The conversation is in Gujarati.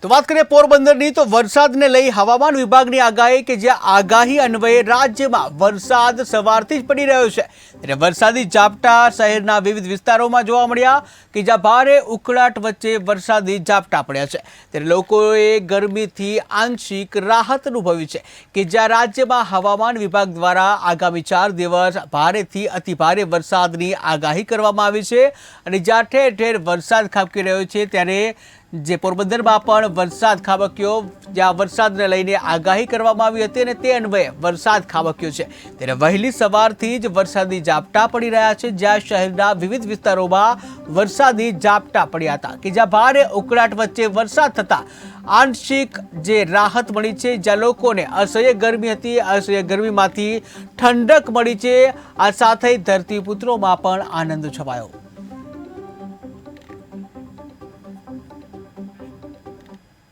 તો વાત કરીએ પોરબંદરની, તો વરસાદને લઈ હવામાન વિભાગની આગાહી કે જ્યાં આગાહી અન્વયે રાજ્યમાં વરસાદ સવારથી જ પડી રહ્યો છે ત્યારે વરસાદી ઝાપટા શહેરના વિવિધ વિસ્તારોમાં જોવા મળ્યા કે જ્યાં ભારે ઉકળાટ વચ્ચે વરસાદી ઝાપટા પડ્યા છે ત્યારે લોકોએ ગરમીથી આંશિક રાહત અનુભવી છે કે જ્યાં રાજ્યમાં હવામાન વિભાગ દ્વારા આગામી 4 દિવસ ભારેથી અતિભારે વરસાદની આગાહી કરવામાં આવી છે અને જ્યાં ઠેર ઠેર વરસાદ ખાબકી રહ્યો છે ત્યારે જે પોરબંદરમાં પણ વરસાદ ખાબક્યો, જ્યાં વરસાદને લઈને આગાહી કરવામાં આવી હતી અને તે અન્વયે વરસાદ ખાબક્યો છે ત્યારે વહેલી સવારથી જ વરસાદી ઝાપટા પડી રહ્યા છે જ્યાં શહેરના વિવિધ વિસ્તારોમાં વરસાદી ઝાપટા પડ્યા હતા કે જ્યાં ભારે ઉકળાટ વચ્ચે વરસાદ થતા આંશિક જે રાહત મળી છે, જ્યાં લોકોને અસહ્ય ગરમી હતી, અસહ્ય ગરમીમાંથી ઠંડક મળી છે, આ સાથે ધરતીપુત્રોમાં પણ આનંદ છવાયો।